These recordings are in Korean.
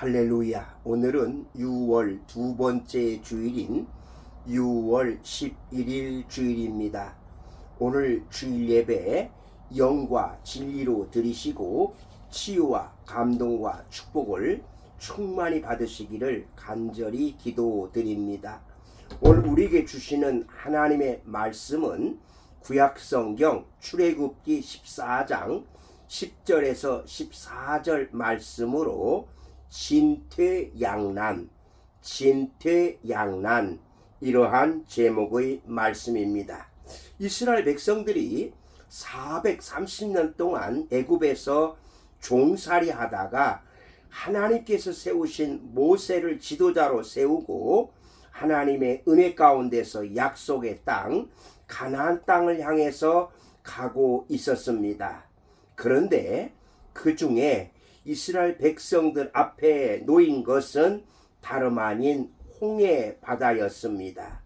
할렐루야. 오늘은 6월 두 번째 주일인 6월 11일 주일입니다. 오늘 주일 예배 영과 진리로 드리시고 치유와 감동과 축복을 충만히 받으시기를 간절히 기도드립니다. 오늘 우리에게 주시는 하나님의 말씀은 구약성경 출애굽기 14장 10절에서 14절 말씀으로 진퇴양난 이러한 제목의 말씀입니다. 이스라엘 백성들이 430년 동안 애굽에서 종살이 하다가 하나님께서 세우신 모세를 지도자로 세우고 하나님의 은혜 가운데서 약속의 땅 가나안 땅을 향해서 가고 있었습니다. 그런데 그 중에 이스라엘 백성들 앞에 놓인 것은 다름 아닌 홍해 바다였습니다.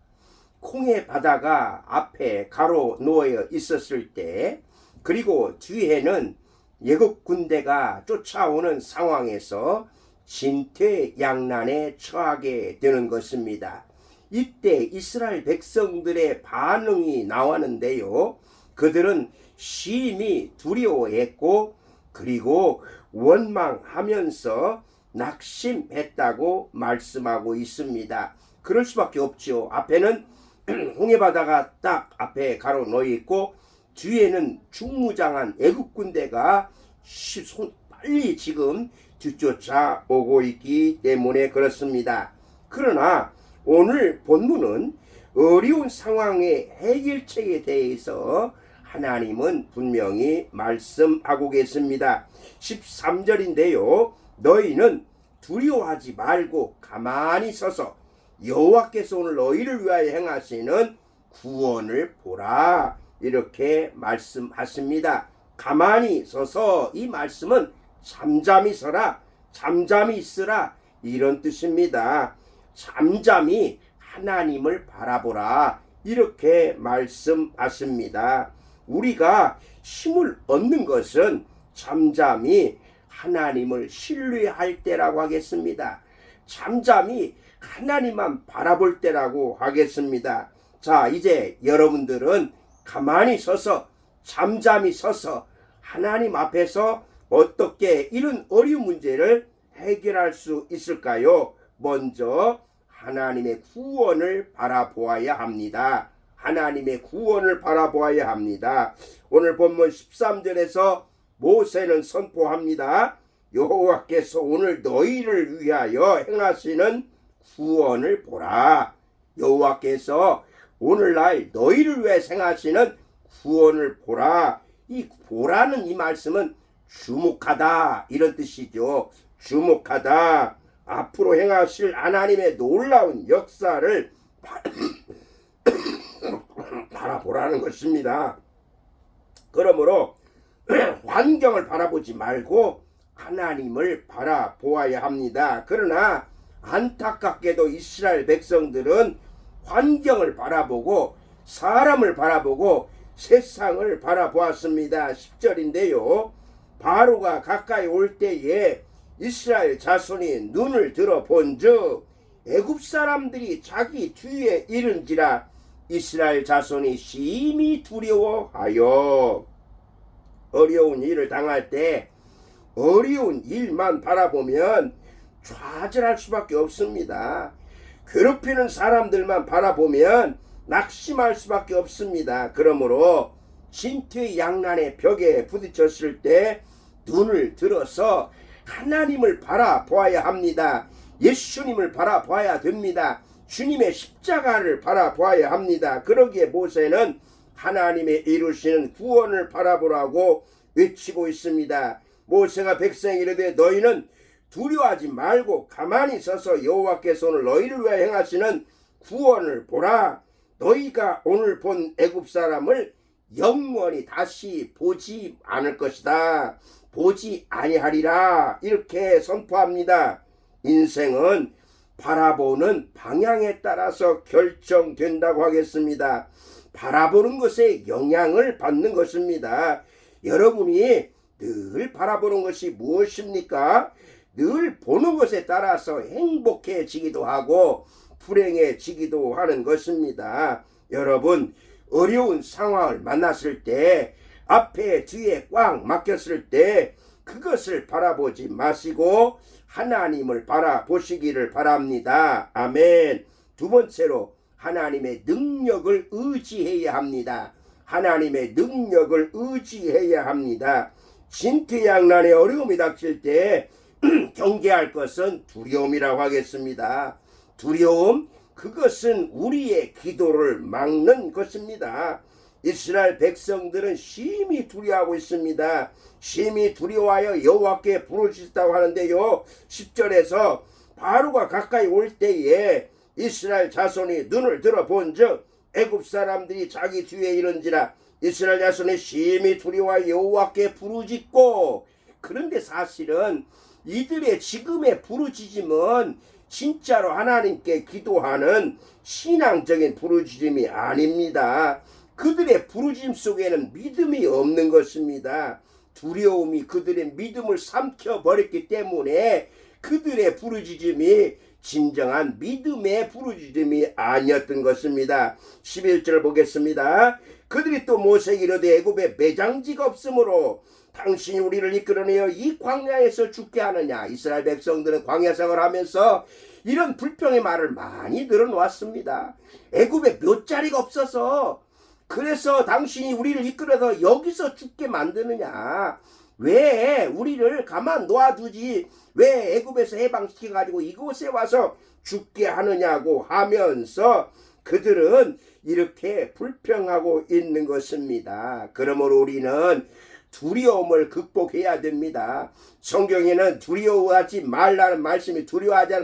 홍해 바다가 앞에 가로 놓여 있었을 때, 그리고 뒤에는 애굽 군대가 쫓아오는 상황에서 진퇴양난에 처하게 되는 것입니다. 이때 이스라엘 백성들의 반응이 나왔는데요, 그들은 심히 두려워했고 그리고 원망하면서 낙심했다고 말씀하고 있습니다. 그럴 수밖에 없죠. 앞에는 홍해바다가 딱 앞에 가로 놓여 있고 뒤에는 중무장한 애국 군대가 빨리 지금 뒤쫓아오고 있기 때문에 그렇습니다. 그러나 오늘 본문은 어려운 상황의 해결책에 대해서 하나님은 분명히 말씀하고 계십니다. 13절인데요. 너희는 두려워하지 말고 가만히 서서 여호와께서 오늘 너희를 위하여 행하시는 구원을 보라. 이렇게 말씀하십니다. 가만히 서서, 이 말씀은 잠잠히 서라, 잠잠히 있으라, 이런 뜻입니다. 잠잠히 하나님을 바라보라, 이렇게 말씀하십니다. 우리가 힘을 얻는 것은 잠잠히 하나님을 신뢰할 때라고 하겠습니다. 잠잠히 하나님만 바라볼 때라고 하겠습니다. 자, 이제 여러분들은 가만히 서서, 잠잠히 서서 하나님 앞에서 어떻게 이런 어려운 문제를 해결할 수 있을까요? 먼저 하나님의 구원을 바라보아야 합니다. 하나님의 구원을 바라보아야 합니다. 오늘 본문 13절에서 모세는 선포합니다. 여호와께서 오늘 너희를 위하여 행하시는 구원을 보라. 여호와께서 오늘날 너희를 위해 행하시는 구원을 보라. 이 보라는 이 말씀은 주목하다, 이런 뜻이죠. 주목하다. 앞으로 행하실 하나님의 놀라운 역사를 바라보라는 것입니다. 그러므로 환경을 바라보지 말고 하나님을 바라보아야 합니다. 그러나 안타깝게도 이스라엘 백성들은 환경을 바라보고 사람을 바라보고 세상을 바라보았습니다. 10절인데요. 바로가 가까이 올 때에 이스라엘 자손이 눈을 들어 본즉 애굽 사람들이 자기 뒤에 이른지라 이스라엘 자손이 심히 두려워하여. 어려운 일을 당할 때 어려운 일만 바라보면 좌절할 수밖에 없습니다. 괴롭히는 사람들만 바라보면 낙심할 수밖에 없습니다. 그러므로 진퇴양난의 벽에 부딪혔을 때 눈을 들어서 하나님을 바라보아야 합니다. 예수님을 바라봐야 됩니다. 주님의 십자가를 바라봐야 합니다. 그러기에 모세는 하나님의 이루시는 구원을 바라보라고 외치고 있습니다. 모세가 백성에게 이르되 너희는 두려워하지 말고 가만히 서서 여호와께서 오늘 너희를 위하여 행하시는 구원을 보라. 너희가 오늘 본 애굽 사람을 영원히 다시 보지 않을 것이다. 보지 아니하리라. 이렇게 선포합니다. 인생은 바라보는 방향에 따라서 결정된다고 하겠습니다. 바라보는 것에 영향을 받는 것입니다. 여러분이 늘 바라보는 것이 무엇입니까? 늘 보는 것에 따라서 행복해지기도 하고 불행해지기도 하는 것입니다. 여러분, 어려운 상황을 만났을 때, 앞에 뒤에 꽉 막혔을 때 그것을 바라보지 마시고 하나님을 바라보시기를 바랍니다. 아멘. 두 번째로 하나님의 능력을 의지해야 합니다. 하나님의 능력을 의지해야 합니다. 진퇴양난의 어려움이 닥칠 때 경계할 것은 두려움이라고 하겠습니다. 두려움, 그것은 우리의 기도를 막는 것입니다. 이스라엘 백성들은 심히 두려워하고 있습니다. 심히 두려워하여 여호와께 부르짖었다고 하는데요, 10절에서 바로가 가까이 올 때에 이스라엘 자손이 눈을 들어본즉 애굽 사람들이 자기 뒤에 이른지라 이스라엘 자손이 심히 두려워하여 여호와께 부르짖고. 그런데 사실은 이들의 지금의 부르짖음은 진짜로 하나님께 기도하는 신앙적인 부르짖음이 아닙니다. 그들의 부르짖음 속에는 믿음이 없는 것입니다. 두려움이 그들의 믿음을 삼켜버렸기 때문에 그들의 부르짖음이 진정한 믿음의 부르짖음이 아니었던 것입니다. 11절 보겠습니다. 그들이 또 모세에게 이르되 애굽에 매장지가 없으므로 당신이 우리를 이끌어내어 이 광야에서 죽게 하느냐. 이스라엘 백성들은 광야 생활을 하면서 이런 불평의 말을 많이 들어놓았습니다. 애굽에 묘자리가 없어서, 그래서 당신이 우리를 이끌어서 여기서 죽게 만드느냐. 왜 우리를 가만 놓아두지, 왜 애굽에서 해방시켜가지고 이곳에 와서 죽게 하느냐고 하면서 그들은 이렇게 불평하고 있는 것입니다. 그러므로 우리는 두려움을 극복해야 됩니다. 성경에는 두려워하지 말라는 말씀이, 두려워하지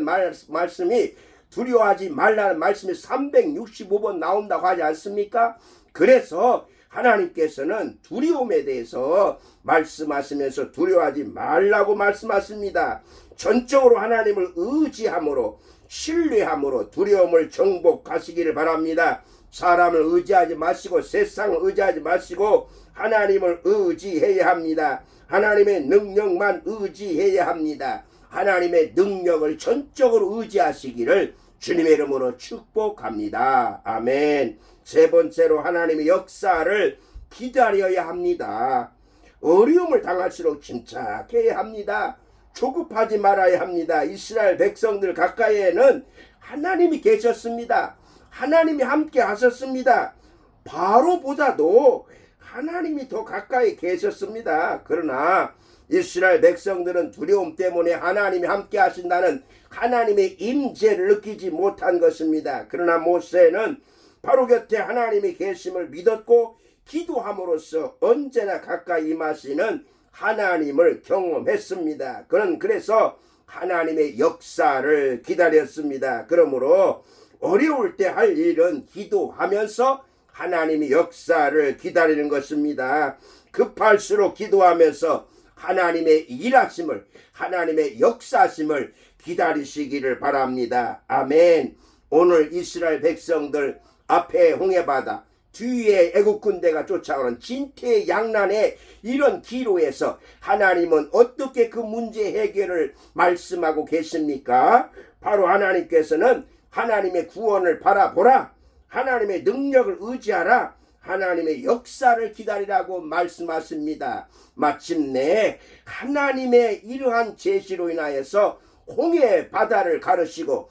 말라는 말씀이 365번 나온다고 하지 않습니까? 그래서 하나님께서는 두려움에 대해서 말씀하시면서 두려워하지 말라고 말씀하십니다. 전적으로 하나님을 의지함으로, 신뢰함으로 두려움을 정복하시기를 바랍니다. 사람을 의지하지 마시고 세상을 의지하지 마시고 하나님을 의지해야 합니다. 하나님의 능력만 의지해야 합니다. 하나님의 능력을 전적으로 의지하시기를 주님의 이름으로 축복합니다. 아멘. 세 번째로 하나님의 역사를 기다려야 합니다. 어려움을 당할수록 침착해야 합니다. 조급하지 말아야 합니다. 이스라엘 백성들 가까이에는 하나님이 계셨습니다. 하나님이 함께 하셨습니다. 바로보다도 하나님이 더 가까이 계셨습니다. 그러나 이스라엘 백성들은 두려움 때문에 하나님이 함께 하신다는 하나님의 임재를 느끼지 못한 것입니다. 그러나 모세는 바로 곁에 하나님이 계심을 믿었고 기도함으로써 언제나 가까이 임하시는 하나님을 경험했습니다. 그는 그래서 하나님의 역사를 기다렸습니다. 그러므로 어려울 때 할 일은 기도하면서 하나님의 역사를 기다리는 것입니다. 급할수록 기도하면서 하나님의 일하심을, 하나님의 역사심을 기다리시기를 바랍니다. 아멘. 오늘 이스라엘 백성들 앞에 홍해바다, 뒤에 애국 군대가 쫓아오는 진퇴양난의 이런 기로에서 하나님은 어떻게 그 문제 해결을 말씀하고 계십니까? 바로 하나님께서는 하나님의 구원을 바라보라, 하나님의 능력을 의지하라, 하나님의 역사를 기다리라고 말씀하십니다. 마침내 하나님의 이러한 제시로 인하여서 홍해 바다를 가르시고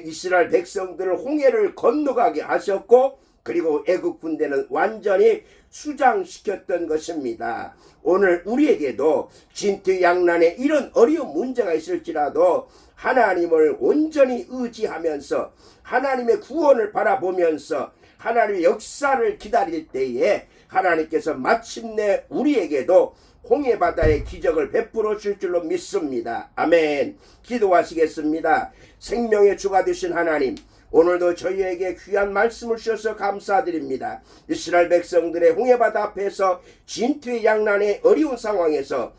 이스라엘 백성들을 홍해를 건너가게 하셨고, 그리고 애국 군대는 완전히 수장시켰던 것입니다. 오늘 우리에게도 진퇴양난에 이런 어려운 문제가 있을지라도 하나님을 온전히 의지하면서 하나님의 구원을 바라보면서 하나님의 역사를 기다릴 때에 하나님께서 마침내 우리에게도 홍해바다의 기적을 베풀어 줄 줄로 믿습니다. 아멘. 기도하시겠습니다. 생명의 주가 되신 하나님, 오늘도 저희에게 귀한 말씀을 주셔서 감사드립니다. 이스라엘 백성들의 홍해바다 앞에서 진퇴양난의 어려운 상황에서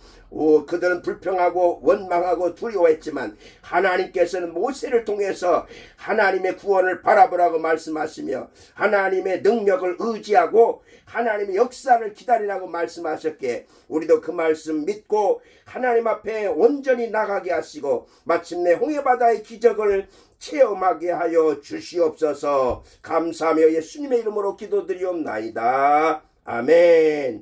그들은 불평하고 원망하고 두려워했지만 하나님께서는 모세를 통해서 하나님의 구원을 바라보라고 말씀하시며 하나님의 능력을 의지하고 하나님의 역사를 기다리라고 말씀하셨기에 우리도 그 말씀 믿고 하나님 앞에 온전히 나가게 하시고 마침내 홍해바다의 기적을 체험하게 하여 주시옵소서. 감사하며 예수님의 이름으로 기도드리옵나이다. 아멘.